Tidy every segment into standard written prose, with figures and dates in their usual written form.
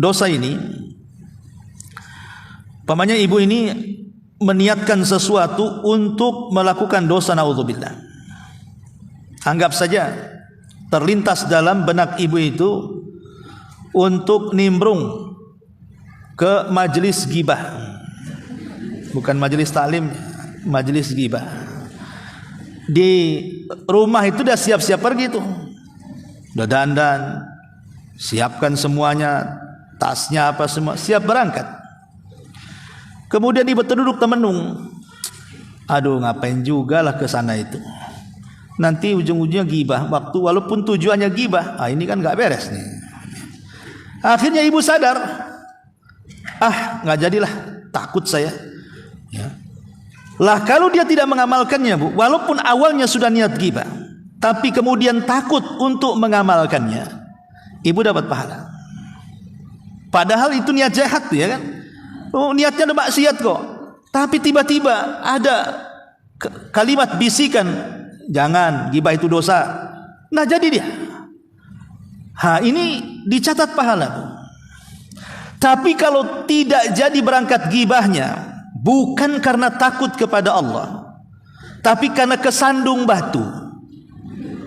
dosa ini, pamannya ibu ini meniatkan sesuatu untuk melakukan dosa, naudzubillah. Anggap saja terlintas dalam benak ibu itu untuk nimbrung ke majelis gibah, bukan majelis taklim, majelis gibah. Di rumah itu udah siap-siap pergi tuh, udah dandan, siapkan semuanya, tasnya apa semua, siap berangkat. Kemudian ibu terduduk temenung, aduh ngapain juga lah ke sana itu, nanti ujung-ujungnya gibah, waktu walaupun tujuannya gibah, ini kan nggak beres nih. Akhirnya ibu sadar, nggak jadilah, takut saya. Ya. Lah kalau dia tidak mengamalkannya, bu, walaupun awalnya sudah niat gibah, tapi kemudian takut untuk mengamalkannya, ibu dapat pahala. Padahal itu niat jahat, ya kan? Niatnya udah maksiat kok, tapi tiba-tiba ada kalimat bisikan, jangan, gibah itu dosa. Nah jadi dia, ini dicatat pahala. Tapi kalau tidak jadi berangkat gibahnya, bukan karena takut kepada Allah, tapi karena kesandung batu.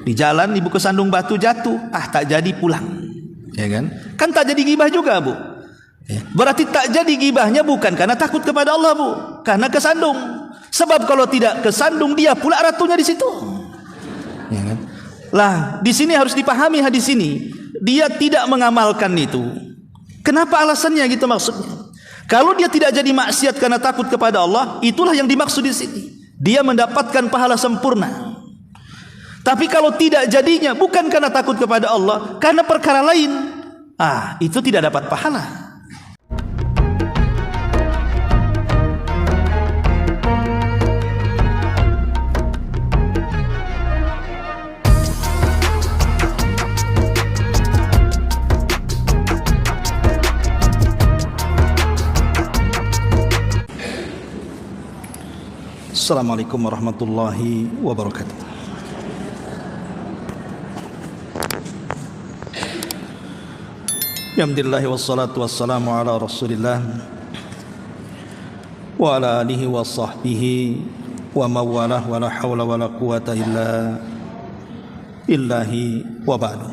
Di jalan ibu kesandung batu, jatuh, tak jadi pulang, ya kan? Kan tak jadi gibah juga, bu. Berarti tak jadi gibahnya bukan karena takut kepada Allah, bu, karena kesandung. Sebab kalau tidak kesandung, dia pula ratunya di situ. Ya kan? Lah, di sini harus dipahami hadis ini. Dia tidak mengamalkan itu. Kenapa alasannya gitu maksudnya? Kalau dia tidak jadi maksiat karena takut kepada Allah, itulah yang dimaksud di sini. Dia mendapatkan pahala sempurna. Tapi kalau tidak jadinya bukan karena takut kepada Allah, karena perkara lain, itu tidak dapat pahala. Assalamualaikum warahmatullahi wabarakatuh. Alhamdulillah wassalatu wassalamu ala Rasulillah wa ala alihi wa sahbihi wa mawalah wa la hawla wa la quwata illa billahi wa ba'du.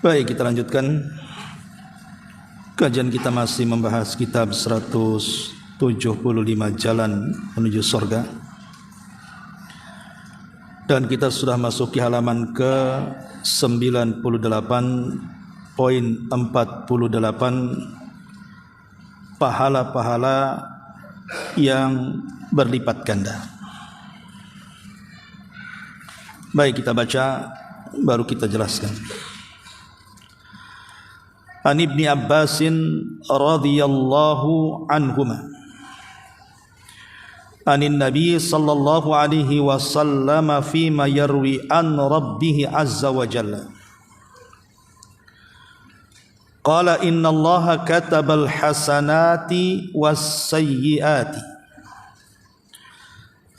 Baik, kita lanjutkan kajian kita, masih membahas kitab 175 Jalan Menuju Surga, dan kita sudah masuki halaman ke 98.48, pahala-pahala yang berlipat ganda. Baik, kita baca baru kita jelaskan. An Ibni Abbasin radhiyallahu anhuma anin Nabi sallallahu alaihi wasallam fima yarwi an rabbih azza wa jalla qala inna allaha katabal hasanati was sayyiati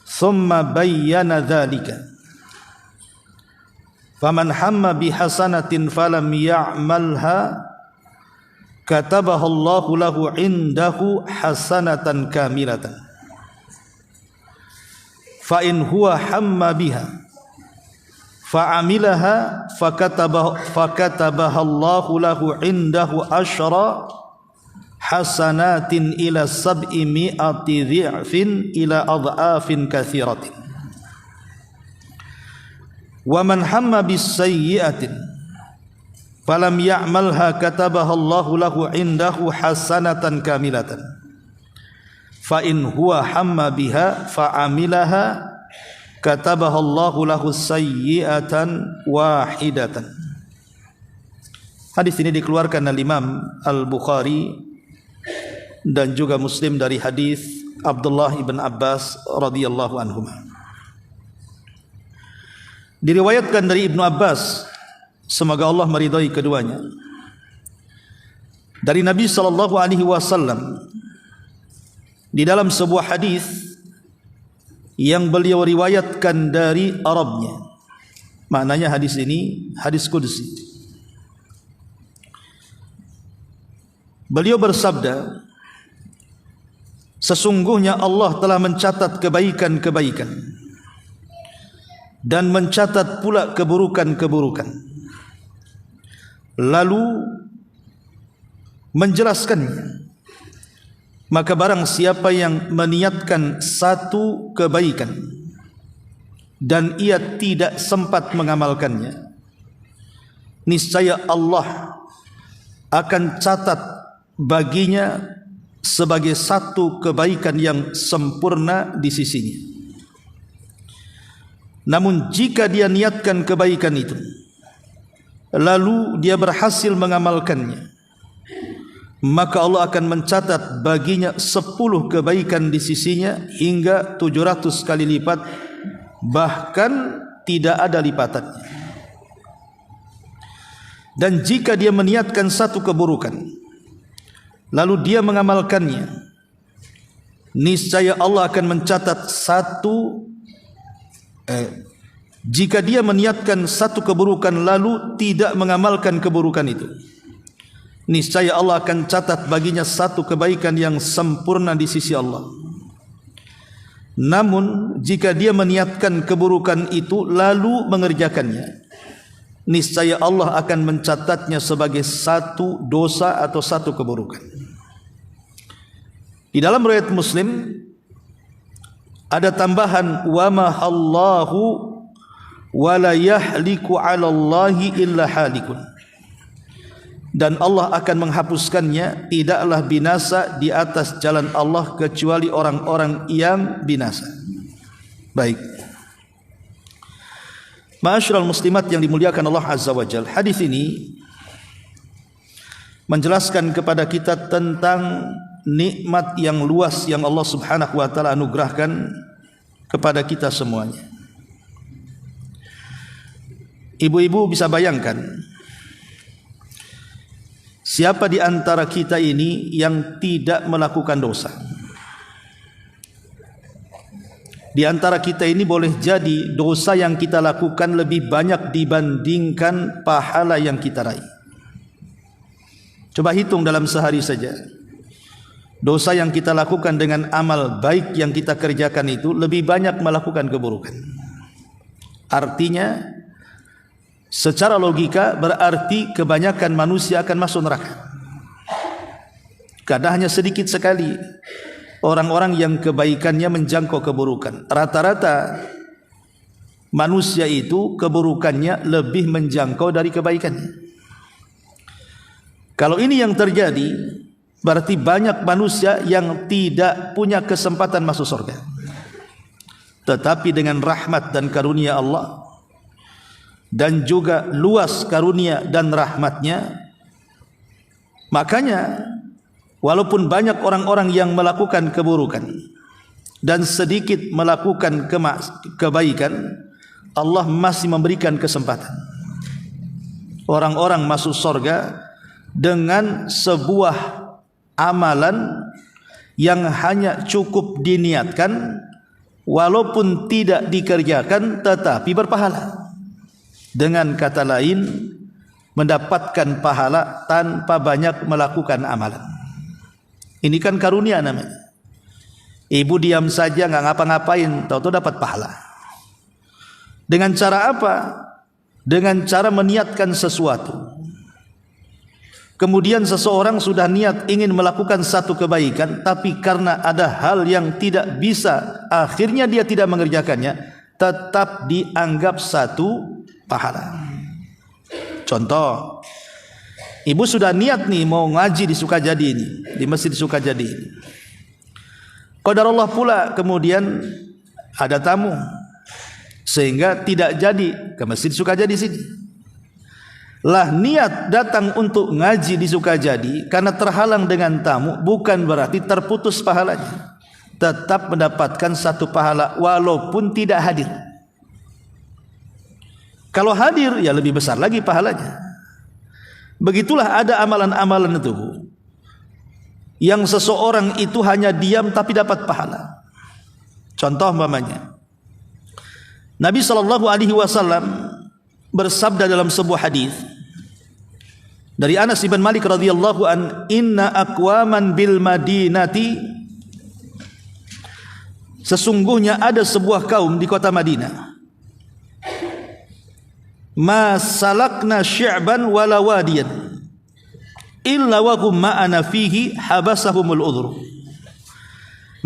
thumma bayyana dhalika faman hamma bi hasanatin falam ya'malha katabaha Allahu lahu indahu hasanatan kamilatan fa in huwa hamma biha fa amilaha fakatabaha Allahu lahu indahu asyra hasanatin ila 700 dhi'fin ila adhafin katsiratin wa man hamma bis sayyi'atin falam ya'malha katabaha Allahu lahu indahu hasanatan kamilatan fa in huwa hamma biha fa amilaha katabaha Allahu lahu sayyi'atan wahidatan. Hadis ini dikeluarkan oleh Imam Al-Bukhari dan juga Muslim dari hadis Abdullah ibn Abbas radhiyallahu anhu. Diriwayatkan dari Ibnu Abbas, semoga Allah meridai keduanya, dari Nabi sallallahu alaihi wasallam di dalam sebuah hadis yang beliau riwayatkan dari Arabnya. Maknanya hadis ini hadis qudsi. Beliau bersabda, sesungguhnya Allah telah mencatat kebaikan-kebaikan dan mencatat pula keburukan-keburukan, lalu menjelaskannya. Maka barang siapa yang meniatkan satu kebaikan dan ia tidak sempat mengamalkannya, niscaya Allah akan catat baginya sebagai satu kebaikan yang sempurna di sisinya. Namun jika dia niatkan kebaikan itu, lalu dia berhasil mengamalkannya, maka Allah akan mencatat baginya 10 kebaikan di sisinya hingga 700 kali lipat, bahkan tidak ada lipatannya. Dan jika dia meniatkan satu keburukan lalu dia mengamalkannya, niscaya Allah akan mencatat jika dia meniatkan satu keburukan lalu tidak mengamalkan keburukan itu, niscaya Allah akan catat baginya satu kebaikan yang sempurna di sisi Allah. Namun jika dia meniatkan keburukan itu lalu mengerjakannya, niscaya Allah akan mencatatnya sebagai satu dosa atau satu keburukan. Di dalam riwayat Muslim ada tambahan, wa ma Allahu wa la yahliku 'ala Allahi illa halikun. Dan Allah akan menghapuskannya, tidaklah binasa di atas jalan Allah kecuali orang-orang yang binasa. Baik, ma'asyiral muslimat yang dimuliakan Allah Azza wa Jalla, hadis ini menjelaskan kepada kita tentang nikmat yang luas yang Allah Subhanahu wa taala anugerahkan kepada kita semuanya. Ibu-ibu bisa bayangkan, siapa di antara kita ini yang tidak melakukan dosa? Di antara kita ini boleh jadi dosa yang kita lakukan lebih banyak dibandingkan pahala yang kita raih. Coba hitung dalam sehari saja. Dosa yang kita lakukan dengan amal baik yang kita kerjakan itu lebih banyak melakukan keburukan. Artinya secara logika berarti kebanyakan manusia akan masuk neraka. Karena hanya sedikit sekali orang-orang yang kebaikannya menjangkau keburukan. Rata-rata manusia itu keburukannya lebih menjangkau dari kebaikannya. Kalau ini yang terjadi, berarti banyak manusia yang tidak punya kesempatan masuk surga. Tetapi dengan rahmat dan karunia Allah, dan juga luas karunia dan rahmatnya, makanya walaupun banyak orang-orang yang melakukan keburukan dan sedikit melakukan kebaikan, Allah masih memberikan kesempatan orang-orang masuk surga dengan sebuah amalan yang hanya cukup diniatkan, walaupun tidak dikerjakan tetapi berpahala. Dengan kata lain, mendapatkan pahala tanpa banyak melakukan amalan. Ini kan karunia namanya. Ibu diam saja nggak ngapa-ngapain, tahu-tahu dapat pahala. Dengan cara apa? Dengan cara meniatkan sesuatu. Kemudian seseorang sudah niat ingin melakukan satu kebaikan, tapi karena ada hal yang tidak bisa, akhirnya dia tidak mengerjakannya, tetap dianggap satu pahala. Contoh, ibu sudah niat nih mau ngaji di Sukajadi ini, di masjid Sukajadi ini. Qadarullah pula kemudian ada tamu, sehingga tidak jadi ke masjid Sukajadi sini. Lah niat datang untuk ngaji di Sukajadi karena terhalang dengan tamu, bukan berarti terputus pahalanya. Tetap mendapatkan satu pahala walaupun tidak hadir. Kalau hadir ya lebih besar lagi pahalanya. Begitulah ada amalan-amalan itu yang seseorang itu hanya diam tapi dapat pahala. Contoh umpamanya, Nabi SAW bersabda dalam sebuah hadis, Dari Anas bin Malik radhiyallahu an, inna aqwaman bil Madinati, sesungguhnya ada sebuah kaum di kota Madinah, ma salakna syi'ban wala wadiyan illa wa hum ma'ana fihi habasahumul udhur.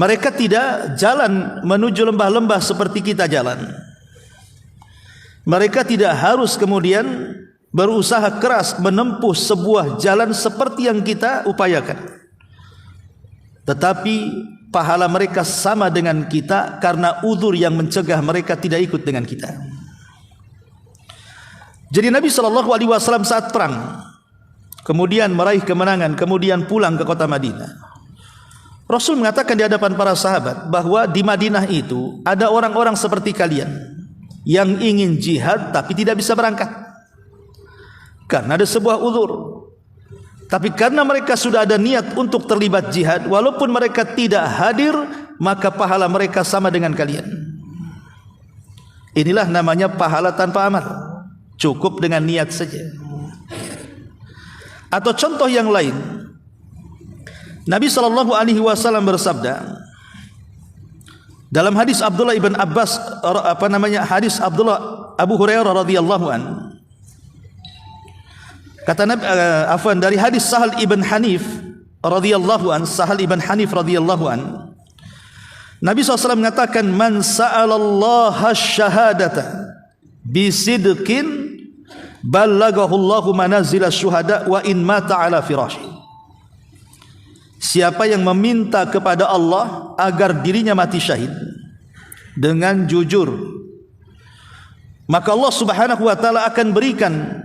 Mereka tidak jalan menuju lembah-lembah seperti kita jalan. Mereka tidak harus kemudian berusaha keras menempuh sebuah jalan seperti yang kita upayakan, tetapi pahala mereka sama dengan kita karena uzur yang mencegah mereka tidak ikut dengan kita. Jadi Nabi SAW saat perang, kemudian meraih kemenangan, kemudian pulang ke kota Madinah, Rasul mengatakan di hadapan para sahabat bahwa di Madinah itu ada orang-orang seperti kalian yang ingin jihad tapi tidak bisa berangkat karena ada sebuah uzur. Tapi karena mereka sudah ada niat untuk terlibat jihad, walaupun mereka tidak hadir, maka pahala mereka sama dengan kalian. Inilah namanya pahala tanpa amal, cukup dengan niat saja. Atau contoh yang lain, Nabi SAW bersabda dalam hadis Abdullah ibn Abbas, hadis Abdullah Abu Hurairah radhiyallahu an, kata Nabi, dari hadis Sahal ibn Hanif radhiyallahu an, Nabi SAW mengatakan, man sa'alallaha syahadata bisidqin ballagahu Allahu manazil syuhada wa in mata ala firashi. Siapa yang meminta kepada Allah agar dirinya mati syahid dengan jujur, maka Allah Subhanahu wa taala akan berikan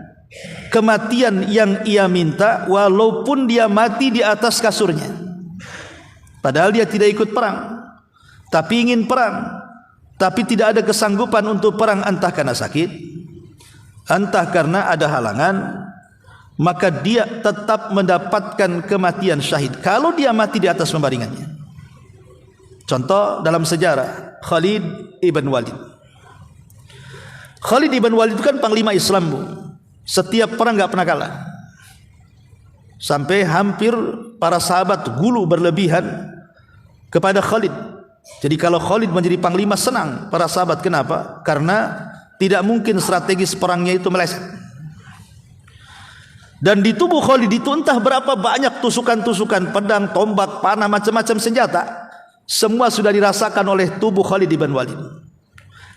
kematian yang ia minta walaupun dia mati di atas kasurnya. Padahal dia tidak ikut perang, tapi ingin perang, tapi tidak ada kesanggupan untuk perang, entah karena sakit, entah karena ada halangan, maka dia tetap mendapatkan kematian syahid kalau dia mati di atas pembaringannya. Contoh dalam sejarah, Khalid ibn Walid. Khalid ibn Walid itu kan panglima Islam, Bu. Setiap perang enggak pernah kalah. Sampai hampir para sahabat gulu berlebihan kepada Khalid. Jadi kalau Khalid menjadi panglima senang para sahabat. Kenapa? Karena tidak mungkin strategis perangnya itu meleset. Dan di tubuh Khalid itu entah berapa banyak tusukan-tusukan pedang, tombak, panah, macam-macam senjata. Semua sudah dirasakan oleh tubuh Khalid ibn Walid.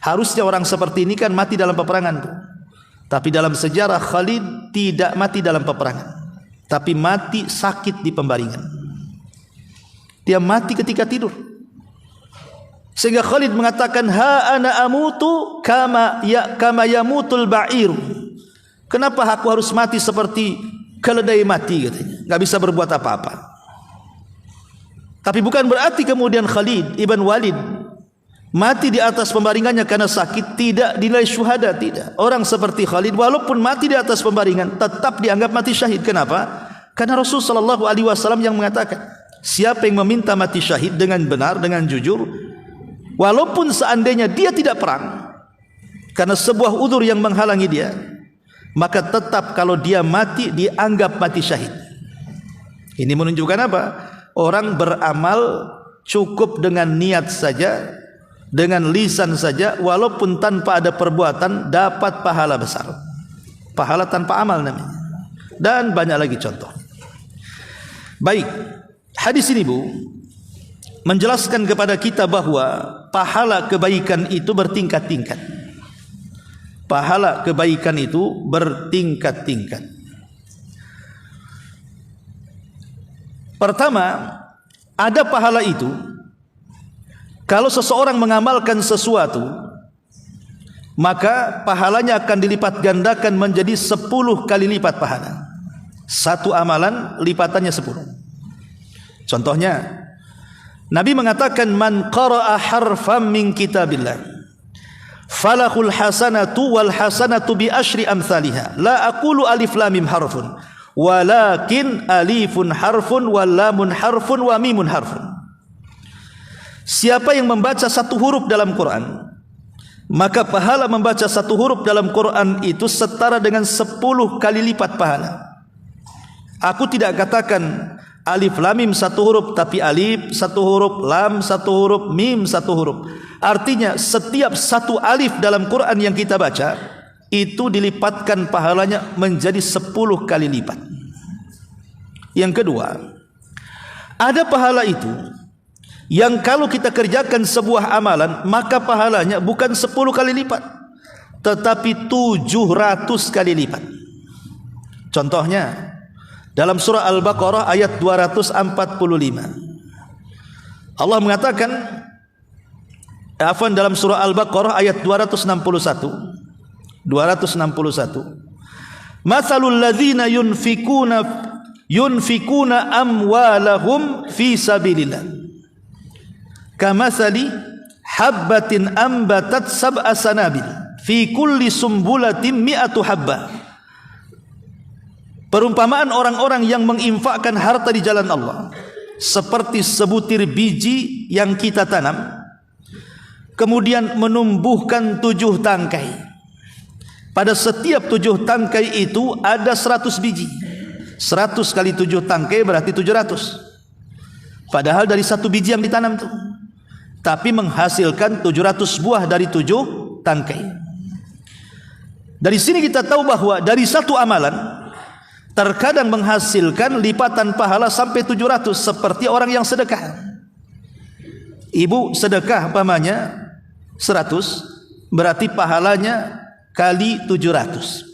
Harusnya orang seperti ini kan mati dalam peperangan. Tapi dalam sejarah Khalid tidak mati dalam peperangan, tapi mati sakit di pembaringan. Dia mati ketika tidur. Sehingga Khalid mengatakan, ha ana amutu kama yamutul ba'ir. Kenapa aku harus mati seperti keledai mati, katanya. Enggak bisa berbuat apa-apa. Tapi bukan berarti kemudian Khalid ibn Walid mati di atas pembaringannya karena sakit tidak dinilai syuhada, tidak. Orang seperti Khalid walaupun mati di atas pembaringan tetap dianggap mati syahid. Kenapa? Karena Rasulullah SAW yang mengatakan, siapa yang meminta mati syahid dengan benar, dengan jujur, walaupun seandainya dia tidak perang karena sebuah uzur yang menghalangi dia, maka tetap kalau dia mati dianggap mati syahid. Ini menunjukkan apa? Orang beramal cukup dengan niat saja, dengan lisan saja, walaupun tanpa ada perbuatan, dapat pahala besar. Pahala tanpa amal namanya. Dan banyak lagi contoh. Baik, hadis ini, Bu, menjelaskan kepada kita bahwa pahala kebaikan itu bertingkat-tingkat. Pahala kebaikan itu bertingkat-tingkat. Pertama, ada pahala itu kalau seseorang mengamalkan sesuatu, maka pahalanya akan dilipat gandakan menjadi 10 kali lipat pahala. Satu amalan lipatannya 10. Contohnya, Nabi mengatakan, man qara'a harfan min kitabillah falahul hasanatu wal hasanatu bi asyri amsalihha. La aqulu alif lam mim harfun, walakin alifun harfun wal lamun harfun wa mimun harfun. Siapa yang membaca satu huruf dalam Quran, maka pahala membaca satu huruf dalam Quran itu setara dengan 10 kali lipat pahala. Aku tidak katakan alif lam mim satu huruf, tapi alif satu huruf, lam satu huruf, mim satu huruf. Artinya setiap satu alif dalam Quran yang kita baca itu dilipatkan pahalanya menjadi 10 kali lipat. Yang kedua, ada pahala itu yang kalau kita kerjakan sebuah amalan maka pahalanya bukan 10 kali lipat, tetapi 700 kali lipat. Contohnya dalam surah Al-Baqarah ayat 245. Allah mengatakan, dalam surah Al-Baqarah ayat 261. Matsalul ladzina yunfikuna amwalahum fi sabilillah kamatsali habbatin ambatat sab'a sanabil fi kulli sumbulatin mi'atu habbah. Perumpamaan orang-orang yang menginfakkan harta di jalan Allah seperti sebutir biji yang kita tanam kemudian menumbuhkan 7 tangkai. Pada setiap 7 tangkai itu ada 100 biji. 100 kali 7 tangkai berarti 700. Padahal dari 1 biji yang ditanam itu, tapi menghasilkan 700 buah dari 7 tangkai. Dari sini kita tahu bahwa dari satu amalan terkadang menghasilkan lipatan pahala sampai 700, seperti orang yang sedekah. Ibu sedekah umpamanya 100, berarti pahalanya kali 700.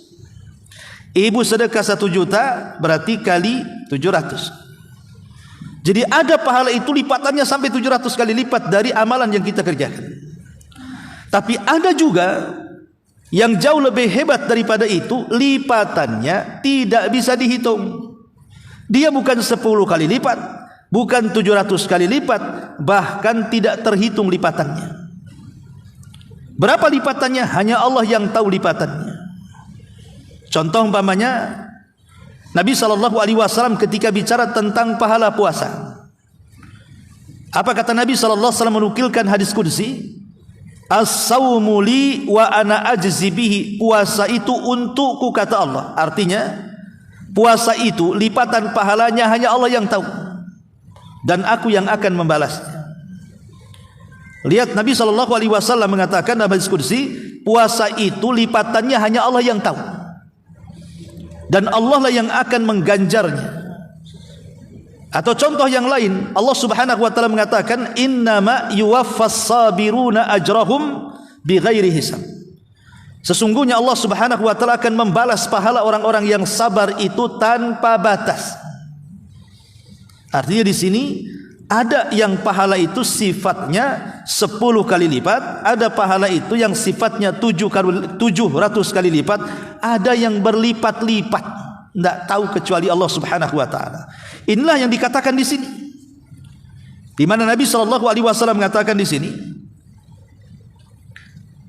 Ibu sedekah 1 juta berarti kali 700. Jadi ada pahala itu lipatannya sampai 700 kali lipat dari amalan yang kita kerjakan. Tapi ada juga yang jauh lebih hebat daripada itu, lipatannya tidak bisa dihitung. Dia bukan 10 kali lipat, bukan 700 kali lipat, bahkan tidak terhitung lipatannya. Berapa lipatannya? Hanya Allah yang tahu lipatannya. Contoh umpamanya Nabi SAW ketika bicara tentang pahala puasa, apa kata Nabi SAW menukilkan hadis qudsi, as-sawmu li wa ana ajzi bihi. Puasa itu untukku, kata Allah. Artinya puasa itu lipatan pahalanya hanya Allah yang tahu, dan aku yang akan membalasnya. Lihat, Nabi SAW mengatakan dalam hadis qudsi, puasa itu lipatannya hanya Allah yang tahu, dan Allah lah yang akan mengganjarnya. Atau contoh yang lain, Allah Subhanahu wa taala mengatakan, innama yuwaffas sabiruna ajrahum bighairi hisab. Sesungguhnya Allah Subhanahu wa taala akan membalas pahala orang-orang yang sabar itu tanpa batas. Artinya di sini ada yang pahala itu sifatnya 10 kali lipat, ada pahala itu yang sifatnya 700 kali lipat, ada yang berlipat-lipat. Tidak tahu kecuali Allah Subhanahu wa taala. Inilah yang dikatakan di sini. Di mana Nabi SAW mengatakan di sini,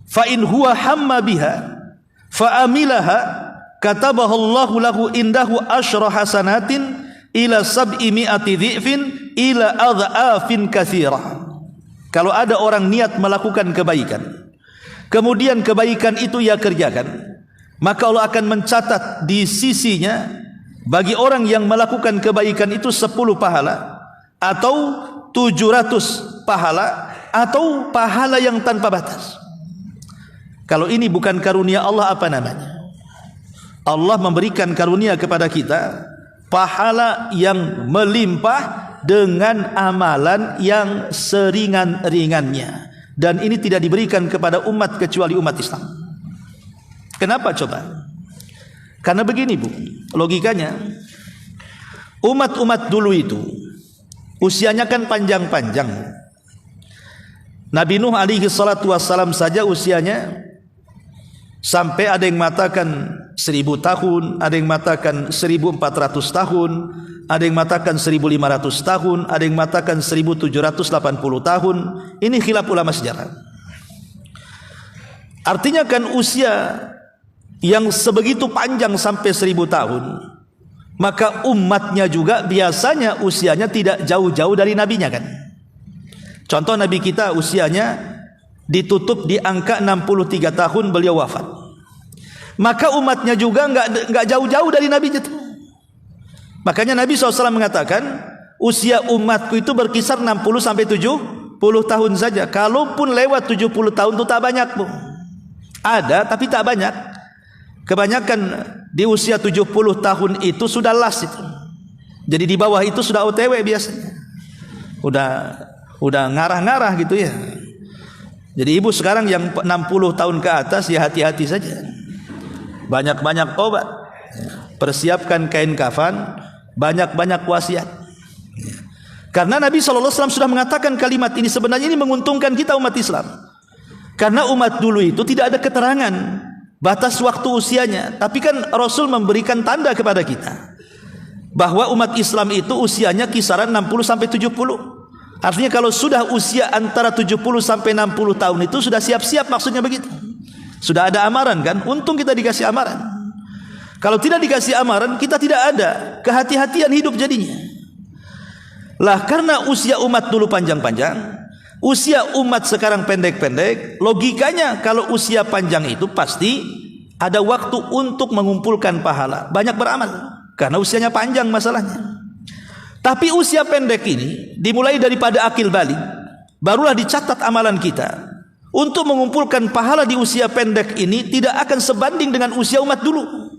fa in huwa hamma biha fa amilaha katabahu Allahu lahu indahu asyra hasanatin ila sab'i mi'ati dhi'fin ila adha'afin katsirah. Kalau ada orang niat melakukan kebaikan, kemudian kebaikan itu ia kerjakan, maka Allah akan mencatat di sisinya bagi orang yang melakukan kebaikan itu 10 pahala, atau 700 pahala, atau pahala yang tanpa batas. Kalau ini bukan karunia Allah, apa namanya? Allah memberikan karunia kepada kita pahala yang melimpah dengan amalan yang seringan-ringannya, dan ini tidak diberikan kepada umat kecuali umat Islam. Kenapa coba? Karena begini Bu, logikanya umat-umat dulu itu usianya kan panjang-panjang. Nabi Nuh alaihi salatu wassalam saja usianya sampai ada yang mengatakan 1000 tahun, ada yang mengatakan 1400 tahun, ada yang mengatakan 1500 tahun, ada yang mengatakan 1780 tahun. Ini khilaf ulama sejarah. Artinya kan usia yang sebegitu panjang sampai 1000 tahun, maka umatnya juga biasanya usianya tidak jauh-jauh dari nabinya kan. Contoh Nabi kita usianya ditutup di angka 63 tahun beliau wafat. Maka umatnya juga enggak jauh-jauh dari nabinya itu. Makanya Nabi SAW mengatakan, usia umatku itu berkisar 60 sampai 70 tahun saja. Kalaupun lewat 70 tahun itu tak banyak, Bu. Ada tapi tak banyak. Kebanyakan di usia 70 tahun itu sudah las itu. Jadi di bawah itu sudah OTW biasanya. Udah ngarah-ngarah gitu ya. Jadi ibu sekarang yang 60 tahun ke atas ya hati-hati saja. Banyak-banyak obat. Persiapkan kain kafan, banyak-banyak wasiat. Karena Nabi SAW sudah mengatakan kalimat ini, sebenarnya ini menguntungkan kita umat Islam. Karena umat dulu itu tidak ada keterangan batas waktu usianya, tapi kan Rasul memberikan tanda kepada kita bahwa umat Islam itu usianya kisaran 60 sampai 70. Artinya kalau sudah usia antara 70 sampai 60 tahun itu sudah siap-siap, maksudnya begitu. Sudah ada amaran kan? Untung kita dikasih amaran. Kalau tidak dikasih amaran, kita tidak ada kehati-hatian hidup jadinya. Lah karena usia umat dulu panjang-panjang, usia umat sekarang pendek-pendek, logikanya kalau usia panjang itu pasti ada waktu untuk mengumpulkan pahala, banyak beramal karena usianya panjang masalahnya. Tapi usia pendek ini dimulai daripada akil balik, barulah dicatat amalan kita. Untuk mengumpulkan pahala di usia pendek ini tidak akan sebanding dengan usia umat dulu.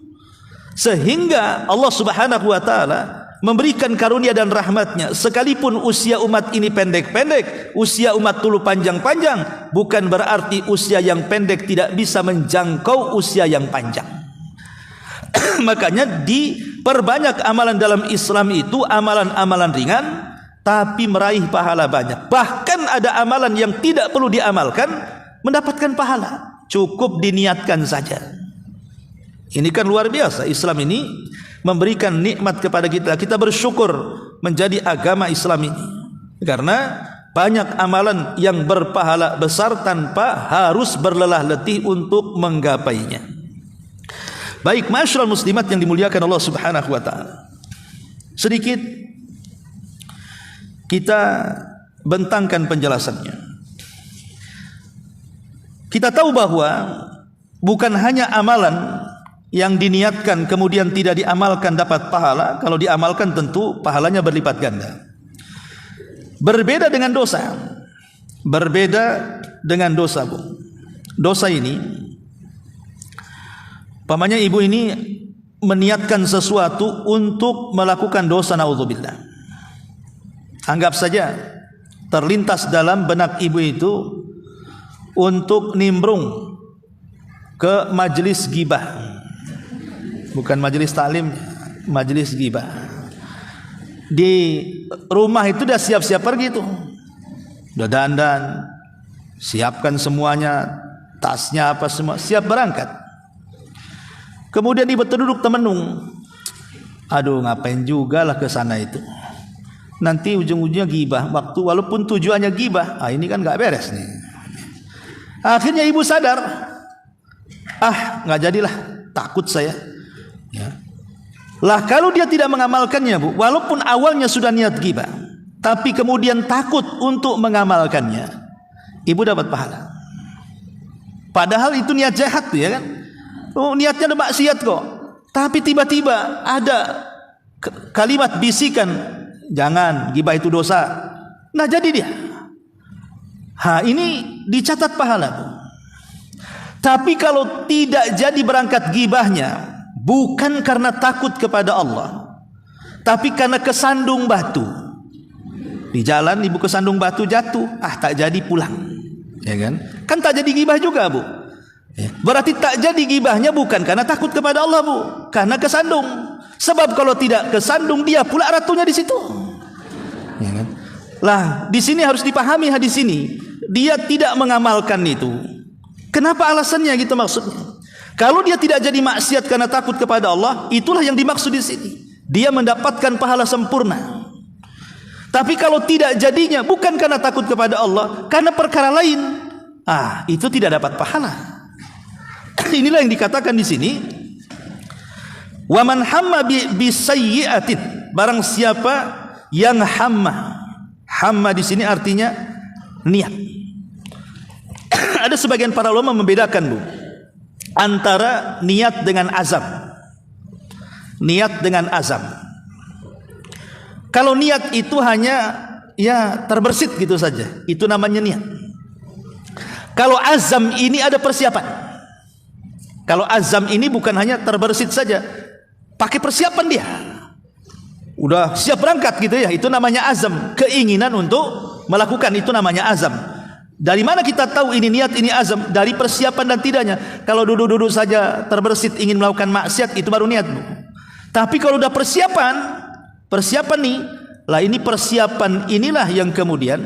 Sehingga Allah Subhanahu wa taala memberikan karunia dan rahmatnya, sekalipun usia umat ini pendek-pendek, usia umat dulu panjang-panjang, bukan berarti usia yang pendek tidak bisa menjangkau usia yang panjang. Makanya diperbanyak amalan dalam Islam itu, amalan-amalan ringan tapi meraih pahala banyak. Bahkan ada amalan yang tidak perlu diamalkan mendapatkan pahala, cukup diniatkan saja. Ini kan luar biasa. Islam ini memberikan nikmat kepada kita. Kita bersyukur menjadi agama Islam ini, karena banyak amalan yang berpahala besar tanpa harus berlelah letih untuk menggapainya. Baik, masyaallah muslimat yang dimuliakan Allah Subhanahu wa taala. Sedikit kita bentangkan penjelasannya. Kita tahu bahwa bukan hanya amalan yang diniatkan kemudian tidak diamalkan dapat pahala. Kalau diamalkan tentu pahalanya berlipat ganda. Berbeda dengan dosa. Berbeda dengan dosa, Bu. Dosa ini, pamannya ibu ini meniatkan sesuatu untuk melakukan dosa, naudzubillah. Anggap saja terlintas dalam benak ibu itu untuk nimbrung ke majelis ghibah. Bukan majelis taklim, majelis ghibah. Di rumah itu udah siap-siap pergi tuh. Udah dandan, siapkan semuanya, tasnya apa semua, siap berangkat. Kemudian ibu terduduk temenung. Aduh, ngapain juga lah ke sana itu. Nanti ujung-ujungnya ghibah, waktu walaupun tujuannya ghibah, ini kan nggak beres nih. Akhirnya ibu sadar, nggak jadilah, takut saya. Ya. Lah kalau dia tidak mengamalkannya, Bu, walaupun awalnya sudah niat ghibah, tapi kemudian takut untuk mengamalkannya, ibu dapat pahala. Padahal itu niat jahat tuh, ya kan? Niatnya ada maksiat kok, tapi tiba-tiba ada kalimat bisikan, jangan, ghibah itu dosa. Nah jadi dia, ini dicatat pahala, Bu. Tapi kalau tidak jadi berangkat ghibahnya, bukan karena takut kepada Allah, tapi karena kesandung batu. Di jalan ibu kesandung batu, jatuh, tak jadi pulang, ya kan? Kan tak jadi ghibah juga, Bu. Berarti tak jadi ghibahnya bukan karena takut kepada Allah, Bu, karena kesandung. Sebab kalau tidak kesandung, dia pula ratunya di situ. Ya kan? Lah, di sini harus dipahami hadis ini. Dia tidak mengamalkan itu. Kenapa alasannya gitu maksudnya? Kalau dia tidak jadi maksiat karena takut kepada Allah, itulah yang dimaksud di sini. Dia mendapatkan pahala sempurna. Tapi kalau tidak jadinya bukan karena takut kepada Allah, karena perkara lain, itu tidak dapat pahala. Inilah yang dikatakan di sini. Wa man hamma bisayyi'atin, barang siapa yang hamma. Hamma di sini artinya niat. Ada sebagian para ulama membedakan, Bu, antara niat dengan azam. Niat dengan azam. Kalau niat itu hanya ya terbersit gitu saja, itu namanya niat. Kalau azam ini ada persiapan. Kalau azam ini bukan hanya terbersit saja, pakai persiapan dia. Udah siap berangkat gitu ya, itu namanya azam. Keinginan untuk melakukan, itu namanya azam. Dari mana kita tahu ini niat, ini azam? Dari persiapan dan tidaknya. Kalau duduk-duduk saja terbersit ingin melakukan maksiat, itu baru niat, Bu. Tapi kalau udah persiapan nih, lah ini persiapan inilah yang kemudian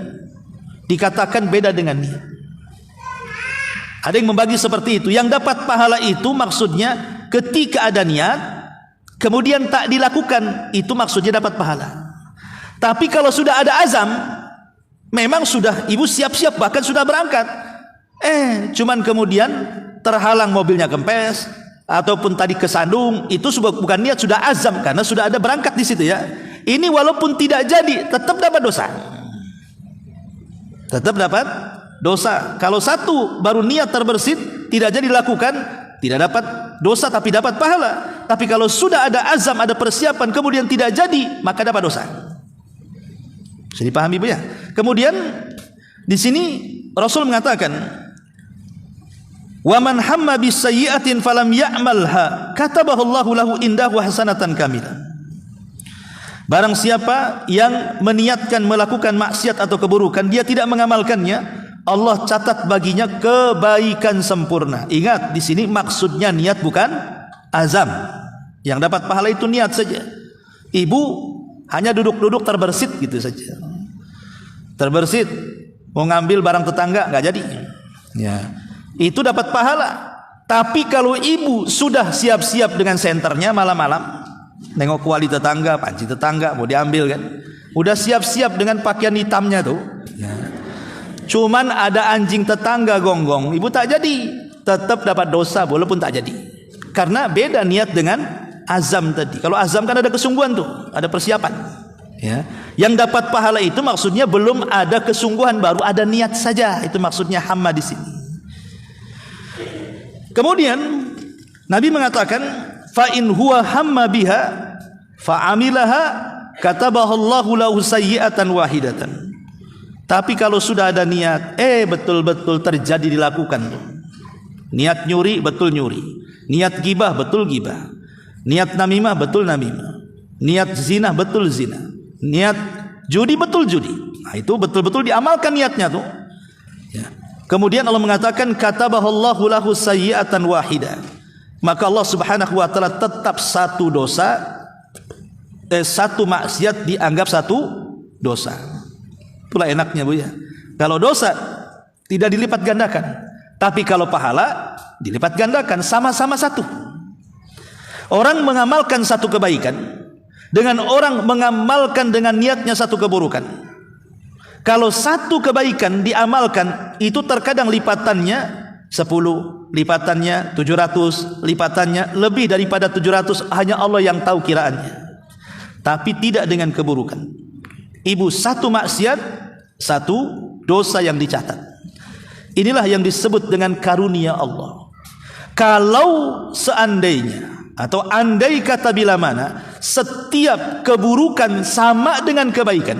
dikatakan beda dengan niat. Ada yang membagi seperti itu. Yang dapat pahala itu maksudnya ketika ada niat, kemudian tak dilakukan, itu maksudnya dapat pahala. Tapi kalau sudah ada azam, memang sudah ibu siap-siap, bahkan sudah berangkat, cuman kemudian terhalang mobilnya kempes, ataupun tadi kesandung, itu bukan niat, sudah azam, karena sudah ada berangkat di situ ya. Ini walaupun tidak jadi, tetap dapat dosa. Tetap dapat dosa. Kalau satu baru niat terbersit, tidak jadi dilakukan, tidak dapat dosa tapi dapat pahala. Tapi kalau sudah ada azam, ada persiapan, kemudian tidak jadi, maka dapat dosa. Bisa dipahami Bu ya? Kemudian di sini Rasul mengatakan, "Wa man hamma bis sayyi'atin falam ya'malha, katabahu Allahu lahu indahu hasanatan kamilah." Barang siapa yang meniatkan melakukan maksiat atau keburukan, dia tidak mengamalkannya, Allah catat baginya kebaikan sempurna. Ingat, di sini maksudnya niat bukan azam. Yang dapat pahala itu niat saja. Ibu hanya duduk-duduk terbersit gitu saja. Terbersit mau ngambil barang tetangga nggak jadi. Ya, itu dapat pahala. Tapi kalau ibu sudah siap-siap dengan senternya malam-malam, nengok kuali tetangga, panci tetangga mau diambil kan, udah siap-siap dengan pakaian hitamnya tuh ya. Cuman ada anjing tetangga gonggong, ibu tak jadi, tetap dapat dosa walaupun tak jadi, karena beda niat dengan azam tadi. Kalau azam kan ada kesungguhan tuh, ada persiapan ya. Yang dapat pahala itu maksudnya belum ada kesungguhan, baru ada niat saja, itu maksudnya hamma di sini. Kemudian Nabi mengatakan, fa in huwa hamma biha fa amilaha katabahu Allahu lahu sayyi'atan wahidatan. Tapi kalau sudah ada niat, betul-betul terjadi dilakukan. Niat nyuri betul nyuri, niat gibah betul gibah, niat namimah betul namimah, niat zina betul zina, niat judi betul judi. Nah, itu betul-betul diamalkan niatnya tuh ya. Kemudian Allah mengatakan katabahu Allahu lahu sayyi'atan wahidah. Maka Allah Subhanahu wa taala tetap satu dosa, satu maksiat dianggap satu dosa. Itulah enaknya Bu ya. Kalau dosa tidak dilipat gandakan, tapi kalau pahala dilipat gandakan, sama-sama satu. Orang mengamalkan satu kebaikan dengan orang mengamalkan dengan niatnya satu keburukan. Kalau satu kebaikan diamalkan, itu terkadang lipatannya 10, lipatannya 700, lipatannya lebih daripada 700, hanya Allah yang tahu kiraannya. Tapi tidak dengan keburukan. Ibu satu maksiat, satu dosa yang dicatat. Inilah yang disebut dengan karunia Allah. Kalau seandainya atau andai kata bila mana setiap keburukan sama dengan kebaikan,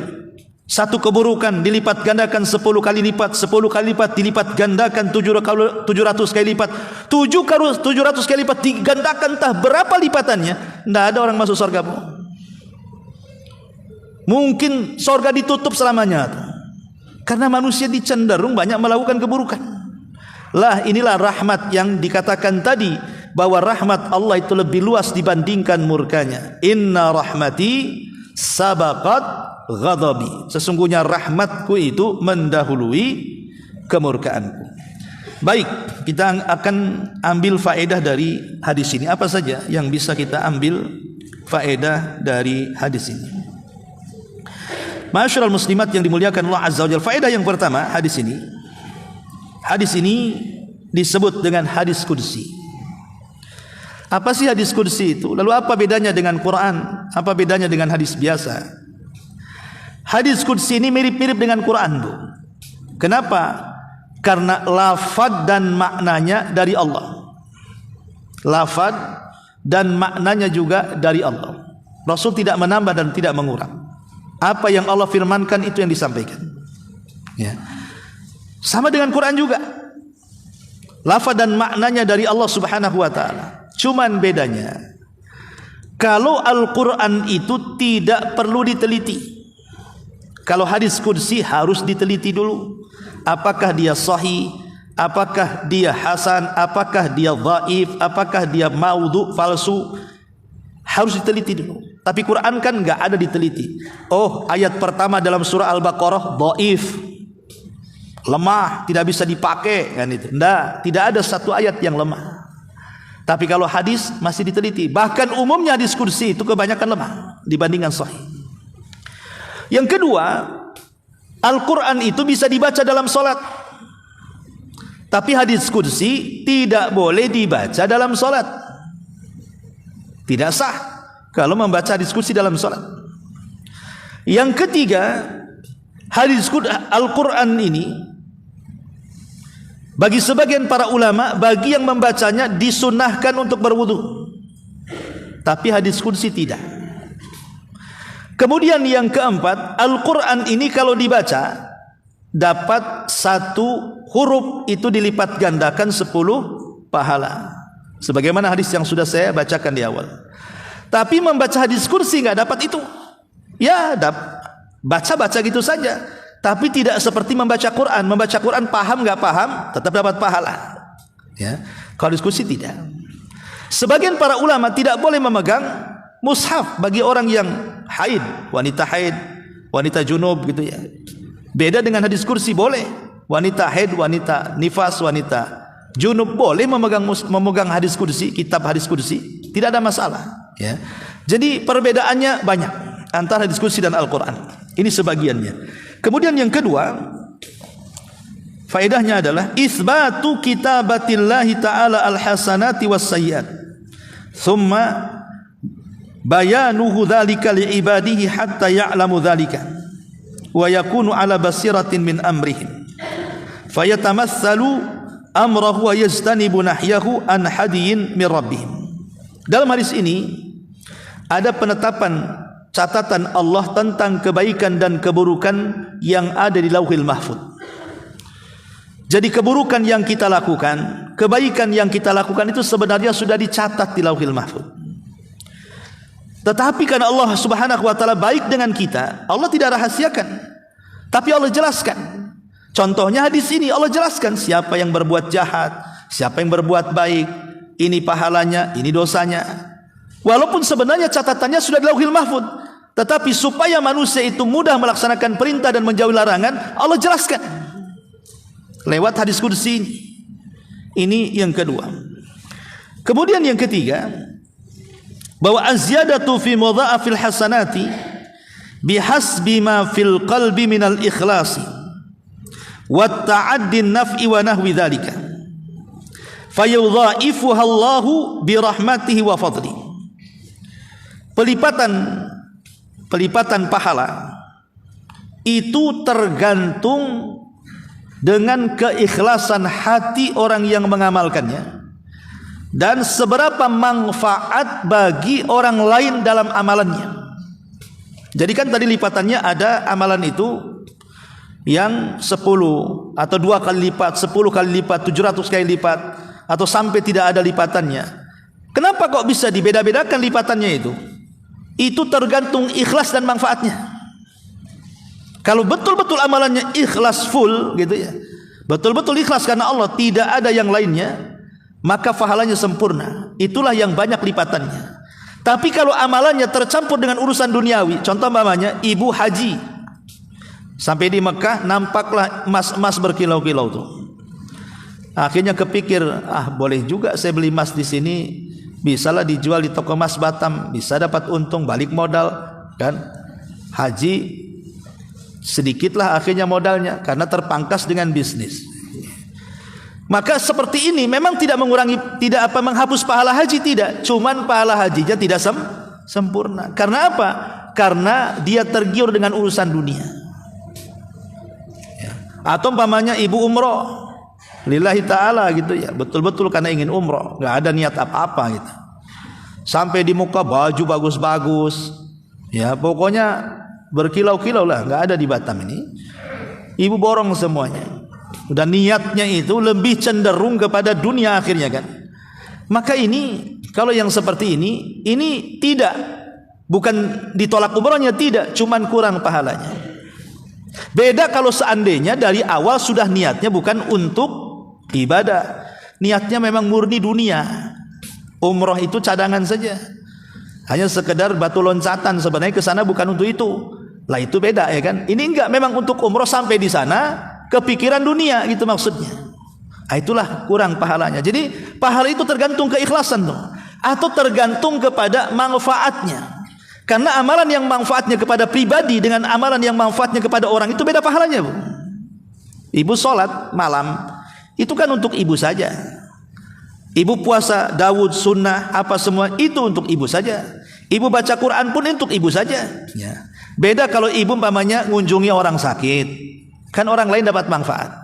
satu keburukan dilipat gandakan 10 kali lipat, 10 kali lipat dilipat gandakan 700 kali lipat, 700 kali lipat digandakan, entah berapa lipatannya, tidak ada orang masuk surga. Mungkin surga ditutup selamanya, karena manusia dicenderung banyak melakukan keburukan. Lah inilah rahmat yang dikatakan tadi, bahwa rahmat Allah itu lebih luas dibandingkan murkanya. Inna rahmati sabaqat ghadabi. Sesungguhnya rahmatku itu mendahului kemurkaanku. Baik, kita akan ambil faedah dari hadis ini. Apa saja yang bisa kita ambil faedah dari hadis ini? Ma'asyiral muslimat yang dimuliakan Allah Azza wa Jalla. Faedah yang pertama, hadis ini disebut dengan hadis qudsi. Apa sih hadis qudsi itu? Lalu apa bedanya dengan Quran? Apa bedanya dengan hadis biasa? Hadis qudsi ini mirip-mirip dengan Quran, Bu. Kenapa? Karena lafaz dan maknanya dari Allah. Lafaz dan maknanya juga dari Allah. Rasul tidak menambah dan tidak mengurang. Apa yang Allah firmankan itu yang disampaikan. Ya. Sama dengan Quran juga. Lafaz dan maknanya dari Allah Subhanahu wa taala. Cuman bedanya, kalau Al-Quran itu tidak perlu diteliti. Kalau hadis qudsi harus diteliti dulu. Apakah dia sahih, apakah dia hasan, apakah dia dhaif, apakah dia maudhu, palsu. Harus diteliti dulu. Tapi Quran kan enggak ada diteliti. Oh, ayat pertama dalam surah Al-Baqarah dhaif, lemah, tidak bisa dipakai kan itu. Enggak, tidak ada satu ayat yang lemah. Tapi kalau hadis masih diteliti. Bahkan umumnya hadis qudsi itu kebanyakan lemah dibandingkan sahih. Yang kedua, Al-Quran itu bisa dibaca dalam solat. Tapi hadis qudsi tidak boleh dibaca dalam solat. Tidak sah kalau membaca hadis qudsi dalam solat. Yang ketiga, hadis Al-Quran ini bagi sebagian para ulama, bagi yang membacanya disunnahkan untuk berwudu. Tapi hadis qudsi tidak. Kemudian yang keempat, Al-Quran ini kalau dibaca dapat satu huruf itu dilipat gandakan 10 pahala. Sebagaimana hadis yang sudah saya bacakan di awal. Tapi membaca hadis qudsi nggak dapat itu. Ya, baca-baca gitu saja. Tapi tidak seperti membaca Quran. Membaca Quran paham nggak paham tetap dapat pahala. Ya, kalau hadis qudsi tidak. Sebagian para ulama tidak boleh memegang mushaf bagi orang yang haid, wanita junub gitu ya. Beda dengan hadis qudsi boleh. Wanita haid, wanita nifas, wanita junub boleh memegang hadis qudsi, kitab hadis qudsi, tidak ada masalah, ya. Jadi perbedaannya banyak antara hadis qudsi dan Al-Qur'an. Ini sebagiannya. Kemudian yang kedua, faedahnya adalah isbatu kitabatillahi ta'ala al-hasanati was-sayyiat. Thumma bayanuhu dzalika li'ibadihi hatta ya'lamu dzalika wa yakunu ala basiratin min amrihim fayatamatsalu amrahu wa yajtanibu nahyahu an hadiyin min rabbihim. Dalam hadis ini ada penetapan catatan Allah tentang kebaikan dan keburukan yang ada di Lauhil Mahfuz. Jadi keburukan yang kita lakukan, kebaikan yang kita lakukan itu sebenarnya sudah dicatat di Lauhil Mahfuz. Tetapi karena Allah Subhanahu wa taala baik dengan kita, Allah tidak rahasiakan. Tapi Allah jelaskan. Contohnya hadis ini Allah jelaskan siapa yang berbuat jahat, siapa yang berbuat baik, ini pahalanya, ini dosanya. Walaupun sebenarnya catatannya sudah di Lauhil Mahfuz, tetapi supaya manusia itu mudah melaksanakan perintah dan menjauhi larangan, Allah jelaskan lewat hadis qudsi ini. Ini yang kedua. Kemudian yang ketiga, bahwa az-ziyadatu fi mudha'afil hasanati bihasbi ma fil qalbi minal ikhlasi wa ta'addin naf'i wa nahwi dzalika fayudha'ifuha Allahu bi rahmatihi wa fadli. Pelipatan pahala itu tergantung dengan keikhlasan hati orang yang mengamalkannya dan seberapa manfaat bagi orang lain dalam amalannya. Jadi kan tadi lipatannya ada amalan itu yang 10 atau 2 kali lipat, 10 kali lipat, 700 kali lipat, atau sampai tidak ada lipatannya. Kenapa kok bisa dibeda-bedakan lipatannya itu? Itu tergantung ikhlas dan manfaatnya. Kalau betul-betul amalannya ikhlas full gitu ya, betul-betul ikhlas karena Allah, tidak ada yang lainnya, maka pahalanya sempurna. Itulah yang banyak lipatannya. Tapi kalau amalannya tercampur dengan urusan duniawi, contoh mamanya ibu haji, sampai di Mekah nampaklah emas-emas berkilau-kilau tuh. Akhirnya kepikir, boleh juga saya beli emas di sini, bisalah dijual di toko emas Batam, bisa dapat untung, balik modal kan. Haji sedikitlah akhirnya modalnya karena terpangkas dengan bisnis. Maka seperti ini memang tidak mengurangi, tidak menghapus pahala haji, tidak. Cuman pahala hajinya tidak sempurna. Karena apa? Karena dia tergiur dengan urusan dunia. Ya. Atau umpamanya ibu umroh, lillahi ta'ala gitu ya, betul-betul karena ingin umroh, nggak ada niat apa-apa gitu. Sampai di muka baju bagus-bagus, ya pokoknya berkilau-kilau lah, nggak ada di Batam ini. Ibu borong semuanya. Dan niatnya itu lebih cenderung kepada dunia akhirnya kan. Maka ini kalau yang seperti ini tidak, bukan ditolak umrohnya, tidak, cuman kurang pahalanya. Beda kalau seandainya dari awal sudah niatnya bukan untuk ibadah, niatnya memang murni dunia. Umroh itu cadangan saja, hanya sekedar batu loncatan, sebenarnya ke sana bukan untuk itu. Lah itu beda ya kan. Ini enggak, memang untuk umroh, sampai di sana kepikiran dunia gitu maksudnya. Itulah kurang pahalanya. Jadi pahala itu tergantung keikhlasan tuh, atau tergantung kepada manfaatnya. Karena amalan yang manfaatnya kepada pribadi dengan amalan yang manfaatnya kepada orang itu beda pahalanya, Bu. Ibu sholat malam itu kan untuk ibu saja. Ibu puasa Daud sunnah apa semua itu untuk ibu saja. Ibu baca Quran pun untuk ibu saja. Ya. Beda kalau ibu umpamanya ngunjungi orang sakit, kan orang lain dapat manfaat.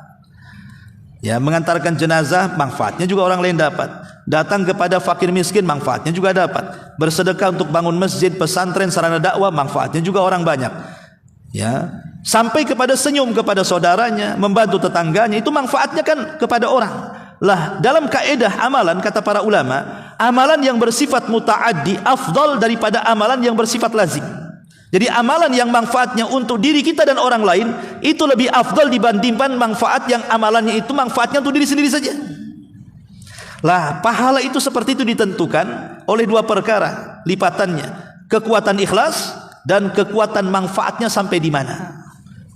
Ya, mengantarkan jenazah manfaatnya juga orang lain dapat. Datang kepada fakir miskin manfaatnya juga dapat. Bersedekah untuk bangun masjid, pesantren, sarana dakwah manfaatnya juga orang banyak. Ya, sampai kepada senyum kepada saudaranya, membantu tetangganya, itu manfaatnya kan kepada orang. Lah, dalam kaidah amalan kata para ulama, amalan yang bersifat muta'addi afdal daripada amalan yang bersifat lazim. Jadi amalan yang manfaatnya untuk diri kita dan orang lain itu lebih afdal dibandingkan manfaat yang amalannya itu manfaatnya untuk diri sendiri saja. Lah, pahala itu seperti itu ditentukan oleh dua perkara lipatannya, kekuatan ikhlas dan kekuatan manfaatnya sampai di mana.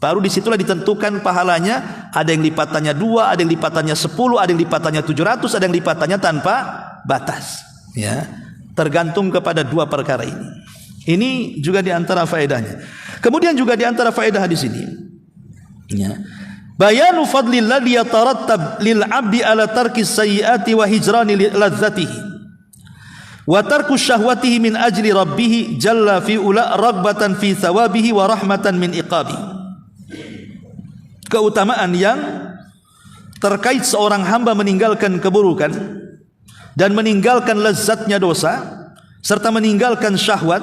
Baru disitulah ditentukan pahalanya. Ada yang lipatannya 2, ada yang lipatannya 10, ada yang lipatannya 700, ada yang lipatannya tanpa batas. Ya, tergantung kepada dua perkara ini. Ini juga diantara faedahnya. Kemudian juga diantara faedah di sini, ya, bayanu fadlillah liyatarattab lil abdi ala tarkis sayyiati wa hijrani ladzatihi wa tarku syahwatihi min ajli rabbih jalla fi ula ragbatan fi thawabihi wa rahmatan min iqabi. Keutamaan yang terkait seorang hamba meninggalkan keburukan dan meninggalkan lezatnya dosa serta meninggalkan syahwat,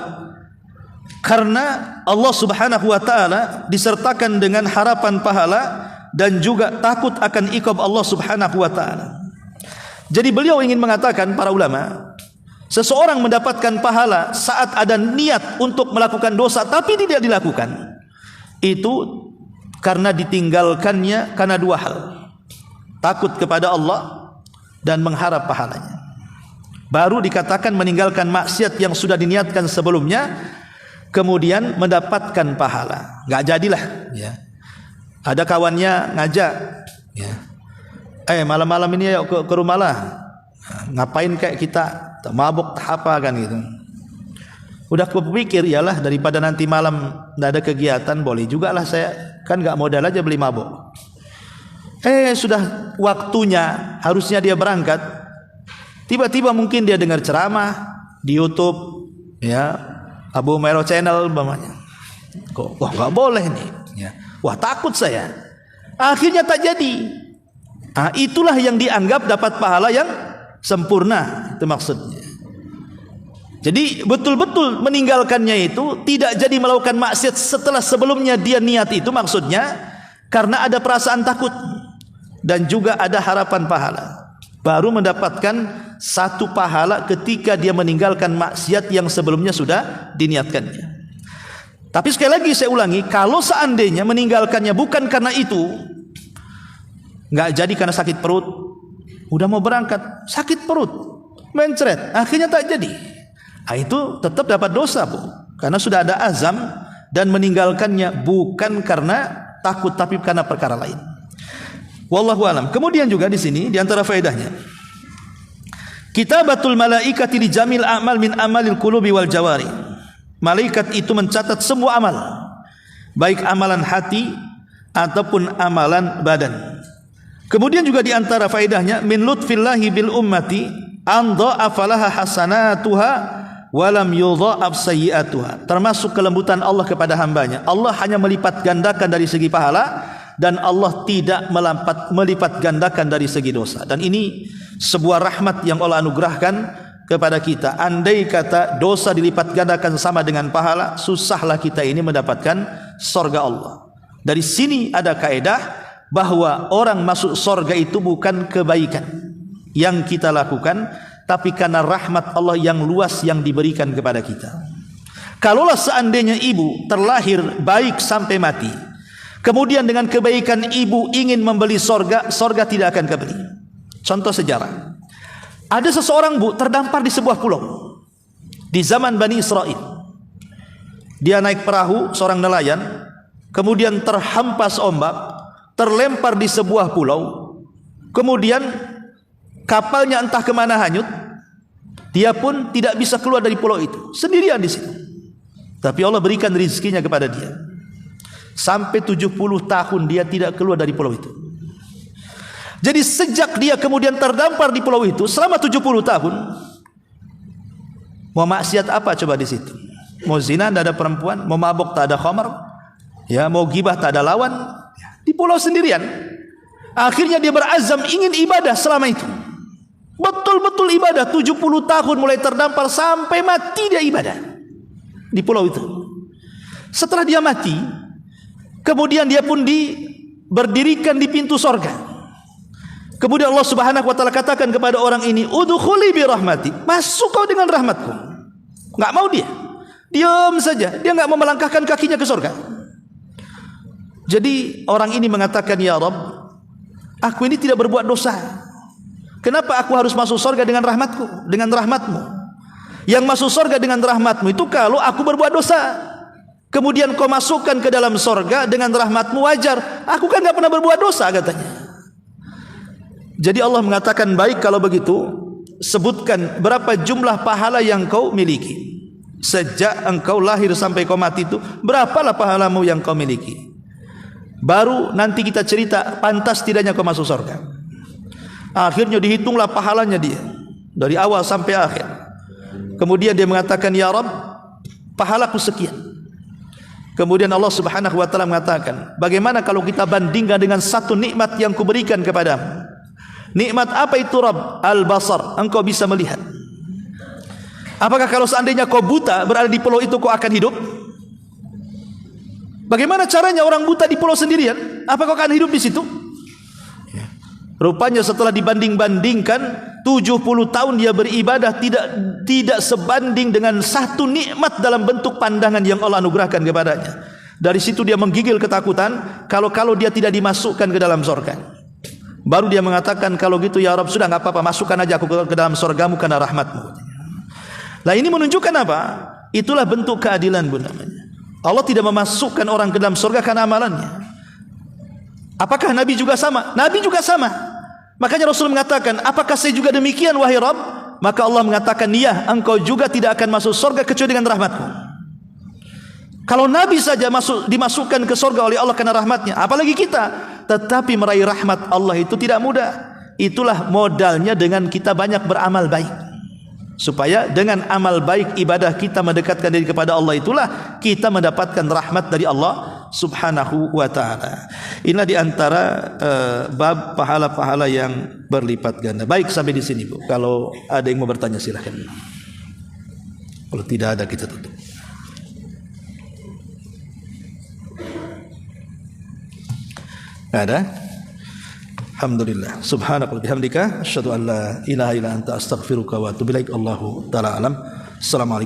karena Allah Subhanahu wa taala disertakan dengan harapan pahala dan juga takut akan iqab Allah Subhanahu wa taala. Jadi beliau ingin mengatakan, para ulama, seseorang mendapatkan pahala saat ada niat untuk melakukan dosa tapi tidak dilakukan, itu karena ditinggalkannya karena dua hal: takut kepada Allah dan mengharap pahalanya. Baru dikatakan meninggalkan maksiat yang sudah diniatkan sebelumnya kemudian mendapatkan pahala. Nggak jadilah, ya. Ada kawannya ngajak, ya, malam-malam ini yuk ke rumah lah. Ngapain kayak kita mabuk apa kan gitu. Udah kepikir, iyalah daripada nanti malam nggak ada kegiatan, boleh juga lah saya, kan nggak modal aja beli mabuk. Sudah waktunya harusnya dia berangkat, tiba-tiba mungkin dia dengar ceramah di YouTube, ya, Abu Mero Channel umpamanya. Kok wah nggak boleh nih, ya. Wah takut saya. Akhirnya tak jadi. Itulah yang dianggap dapat pahala yang sempurna, itu maksudnya. Jadi betul-betul meninggalkannya itu tidak jadi melakukan maksiat setelah sebelumnya dia niat itu, maksudnya karena ada perasaan takut dan juga ada harapan pahala. Baru mendapatkan satu pahala ketika dia meninggalkan maksiat yang sebelumnya sudah diniatkannya. Tapi sekali lagi saya ulangi, kalau seandainya meninggalkannya bukan karena itu, nggak jadi karena sakit perut, udah mau berangkat sakit perut, mencret, akhirnya tak jadi, itu tetap dapat dosa, Bu, karena sudah ada azam dan meninggalkannya bukan karena takut tapi karena perkara lain. Wallahu alam. Kemudian juga di sini di antara faedahnya, kitabatul malaikati li jamil a'mal min amalil qulubi wal jawari. Malaikat itu mencatat semua amal, baik amalan hati ataupun amalan badan. Kemudian juga di antara faedahnya, min lutfillahi bil ummati an dha'afalaha hasanatuha wa lam yudha'af sayyi'atuha. Termasuk kelembutan Allah kepada hambanya. Allah hanya melipat gandakan dari segi pahala dan Allah tidak melipat gandakan dari segi dosa. Dan ini sebuah rahmat yang Allah anugerahkan kepada kita, andai kata dosa dilipat gandakan sama dengan pahala, susahlah kita ini mendapatkan sorga Allah. Dari sini ada kaedah bahwa orang masuk sorga itu bukan kebaikan yang kita lakukan, tapi karena rahmat Allah yang luas yang diberikan kepada kita. Kalaulah seandainya ibu terlahir baik sampai mati, kemudian dengan kebaikan ibu ingin membeli sorga, sorga tidak akan kebeli. Contoh sejarah. Ada seseorang terdampar di sebuah pulau di zaman Bani Israel. Dia naik perahu, seorang nelayan, kemudian terhempas ombak, terlempar di sebuah pulau, kemudian kapalnya entah kemana hanyut. Dia pun tidak bisa keluar dari pulau itu, sendirian di situ. Tapi Allah berikan rizkinya kepada dia. Sampai 70 tahun dia tidak keluar dari pulau itu. Jadi sejak dia kemudian terdampar di pulau itu selama 70 tahun, mau maksiat apa coba di situ? Mau zina tidak ada perempuan, mau mabuk tak ada khamar, ya mau gibah tak ada lawan, di pulau sendirian. Akhirnya dia berazam ingin ibadah selama itu. Betul-betul ibadah 70 tahun mulai terdampar sampai mati dia ibadah di pulau itu. Setelah dia mati, kemudian dia pun berdirikan di pintu sorga. Kemudian Allah Subhanahu wa taala katakan kepada orang ini, "Udkhuli bi rahmati." Masuk kau dengan rahmatku. Enggak mau dia. Diam saja. Dia enggak mau melangkahkan kakinya ke surga. Jadi orang ini mengatakan, "Ya Rabb, aku ini tidak berbuat dosa. Kenapa aku harus masuk surga dengan rahmatku, dengan rahmatmu? Yang masuk surga dengan rahmatmu itu kalau aku berbuat dosa. Kemudian kau masukkan ke dalam surga dengan rahmatmu, wajar. Aku kan enggak pernah berbuat dosa," katanya. Jadi Allah mengatakan, baik kalau begitu, sebutkan berapa jumlah pahala yang kau miliki. Sejak engkau lahir sampai kau mati itu, berapalah pahalamu yang kau miliki. Baru nanti kita cerita pantas tidaknya kau masuk surga. Akhirnya dihitunglah pahalanya dia, dari awal sampai akhir. Kemudian dia mengatakan, "Ya Rabb, pahalaku sekian." Kemudian Allah Subhanahu wa taala mengatakan, bagaimana kalau kita bandingkan dengan satu nikmat yang kuberikan kepadamu? Nikmat apa itu Rabb? Al-basar, engkau bisa melihat. Apakah kalau seandainya kau buta berada di pulau itu kau akan hidup? Bagaimana caranya orang buta di pulau sendirian? Apa kau akan hidup di situ? Rupanya setelah dibanding-bandingkan 70 tahun dia beribadah tidak sebanding dengan satu nikmat dalam bentuk pandangan yang Allah anugerahkan kepadanya. Dari situ dia menggigil ketakutan kalau dia tidak dimasukkan ke dalam surga. Baru dia mengatakan, kalau gitu ya Rabb, sudah enggak apa-apa, masukkan aja aku ke dalam surgamu karena rahmatmu. Nah ini menunjukkan apa? Itulah bentuk keadilan, Bu, namanya. Allah tidak memasukkan orang ke dalam surga karena amalannya. Apakah Nabi juga sama? Nabi juga sama. Makanya Rasul mengatakan, apakah saya juga demikian wahai Rabb? Maka Allah mengatakan, iya, engkau juga tidak akan masuk surga kecuali dengan rahmatku. Kalau Nabi saja dimasukkan ke surga oleh Allah karena rahmatnya, apalagi kita. Tetapi meraih rahmat Allah itu tidak mudah. Itulah modalnya dengan kita banyak beramal baik. Supaya dengan amal baik ibadah kita mendekatkan diri kepada Allah, itulah kita mendapatkan rahmat dari Allah Subhanahu wa ta'ala. Inilah diantara bab pahala-pahala yang berlipat ganda. Baik, sampai di sini, Bu. Kalau ada yang mau bertanya silahkan. Kalau tidak ada kita tutup. Ada? Alhamdulillah. Subhanakallahumma bihamdika asyhadu an la ilaha illa anta astaghfiruka wa atubu ilaik. Allahu taala alam. Assalamualaikum.